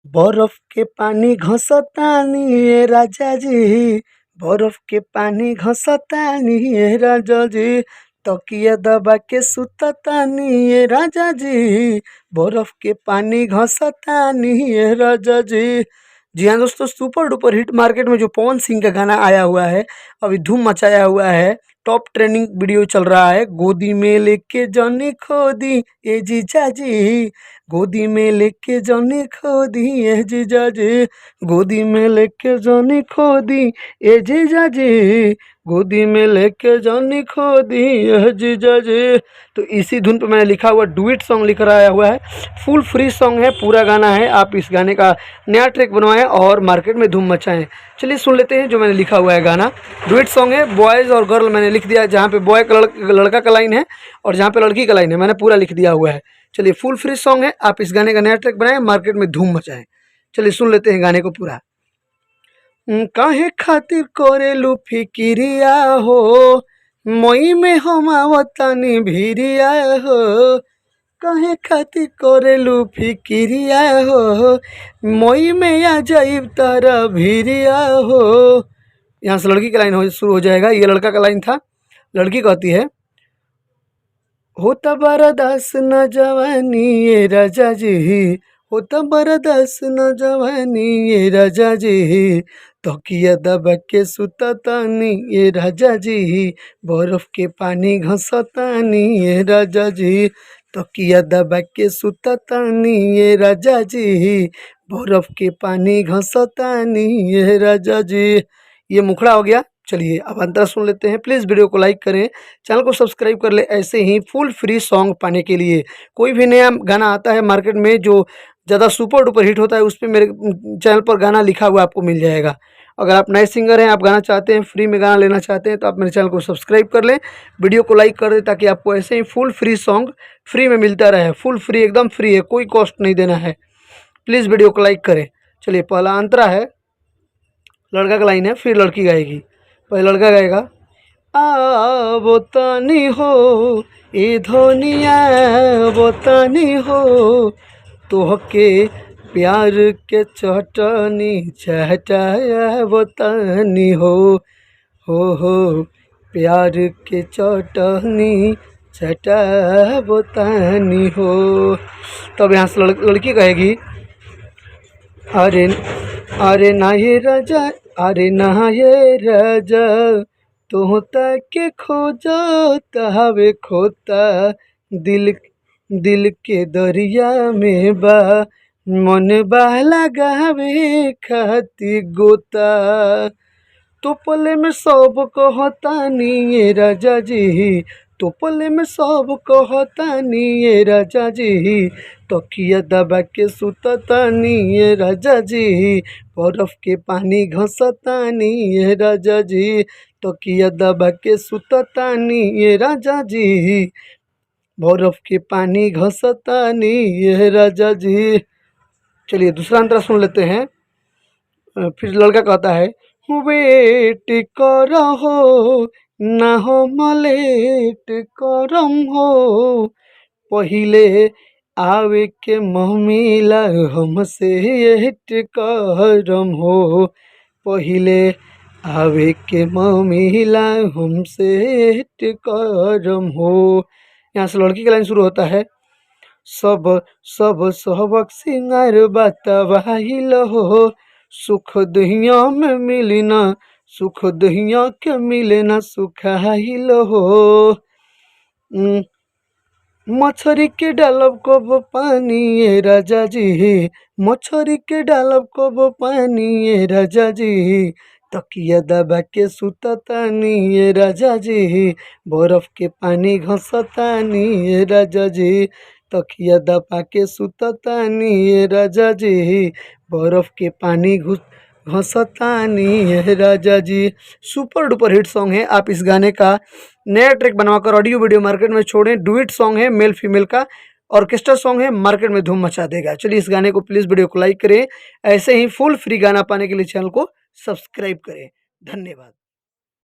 बरफ के पानी घसतानी ए राजा जी, बरफ के पानी घसतानी ए राजा जी, तकिया दबा के सुततानी ए राजा जी, बरफ के पानी घसतानी ए राजा जी। जी हाँ दोस्तों, सुपर डुपर हिट मार्केट में जो पवन सिंह का गाना आया हुआ है, अभी धूम मचाया हुआ है, टॉप ट्रेंडिंग वीडियो चल रहा है। गोदी में लेके जनी खो दी ए जीजा जी, गोदी में लेके जनी खो दी ए जीजा जी, गोदी में लेके जनी खो दी ए जीजा जी, गोदी में लेके जनी खो दी ए जीजा जी। तो इसी धुन पे मैंने लिखा हुआ डुएट सॉन्ग लिख रहा हुआ है, फुल फ्री सॉन्ग है, पूरा गाना है। आप इस गाने का नया ट्रैक बनवाएं और मार्केट में धूम मचाएं। चलिए सुन लेते हैं जो मैंने लिखा हुआ है गाना। डुएट सॉन्ग है, बॉयज़ और गर्ल मैंने लिख दिया, जहाँ पे बॉय का लड़का का लाइन है और जहाँ पे लड़की का लाइन है मैंने पूरा लिख दिया हुआ है। चलिए फुल फ्री सॉन्ग है, आप इस गाने का नया ट्रैक बनाएं, मार्केट में धूम मचाएं। चलिए सुन लेते हैं गाने को पूरा। काहे खातिर करेलू फिकिरिया हो, मई में हम आवतानी भिरिया हो, काहे खातिर करेलू फिकिरिया हो, मई में आ जाइब तारा भिरिया हो। यहाँ से लड़की का लाइन हो शुरू हो जाएगा, ये लड़का का लाइन था। लड़की कहती है, होता बरदास न जवानी ये राजा जी, होता बरदास न जवानी ये राजा जी, तकिया दबा के सुततानी ये राजा जी, बर्फ के पानी घसतानी ये राजा जी, तकिया दबा के सुततानी ये राजा जी, बर्फ के पानी घसतानी ये राजा जी। ये मुखड़ा हो गया। चलिए अब अंतरा सुन लेते हैं। प्लीज़ वीडियो को लाइक करें, चैनल को सब्सक्राइब कर ले ऐसे ही फुल फ्री सॉन्ग पाने के लिए। कोई भी नया गाना आता है मार्केट में जो ज़्यादा सुपर डुपर हिट होता है, उस पे मेरे चैनल पर गाना लिखा हुआ आपको मिल जाएगा। अगर आप नए सिंगर हैं, आप गाना चाहते हैं, फ्री में गाना लेना चाहते हैं, तो आप मेरे चैनल को सब्सक्राइब कर लें, वीडियो को लाइक कर दें, ताकि आपको ऐसे ही फुल फ्री सॉन्ग फ्री में मिलता रहे। फुल फ्री, एकदम फ्री है, कोई कॉस्ट नहीं देना है। प्लीज़ वीडियो को लाइक करें। चलिए पहला अंतरा है, लड़का का लाइन है, फिर लड़की गाएगी। पहले लड़का गाएगा, बोतानी हो ए धोनिया बोतानी हो, तोहके प्यार के चटनी चटाया बोतानी हो प्यार के चटनी चटा बोतानी हो। तब यहाँ से लड़की कहेगी, अरे अरे ना ये राजा, अरे ना ये राजा, तोहता के खोजा तहावे खोता, दिल के दरिया में बा, मन बा लगावे खाती गोता, तो पले में सब कहतानी ये राजा जी, तो पले में सब कहतानी ये राजा जी, तकिया दबा के सुततानी ये राजा जी, बर्फ के पानी घसतानी ये राजा जी, तकिया दबा के सुततानी ये राजा जी, बर्फ के पानी घसतानी ये राजा जी। चलिए दूसरा अंतरा सुन लेते हैं। फिर लड़का कहता है, वेट करहो ना हो मलेट करम हो, पहिले आवे के मम्मीला हमसे एट करम हो, पहिले आवे के मम्मीला हमसे एट करम हो। यहाँ से लड़की का लाइन शुरू होता है, सब सबक सिंगार बतावाइल हो, सुख दहिया में मिली ना, सुख दहिया के मिले ना सुखाइल हो, मछरी के डालब कब पानी ये राजा जी, मछरी के डालब कब पानी ये राजा जी, तकिया दबा के सुततानी ये राजा जी, बर्फ के पानी घसतानी ये राजा जी, तकिया दबा के सुततानी ये राजा जी, बर्फ के पानी घसतानी ये राजा जी। सुपर डुपर हिट सॉन्ग है। आप इस गाने का नया ट्रैक बनवाकर ऑडियो वीडियो मार्केट में छोड़ें। डुएट सॉन्ग है, मेल फीमेल का ऑर्केस्ट्रा सॉन्ग है, मार्केट में धूम मचा देगा। चलिए इस गाने को प्लीज़ वीडियो को लाइक करें, ऐसे ही फुल फ्री गाना पाने के लिए चैनल को सब्सक्राइब करें। धन्यवाद।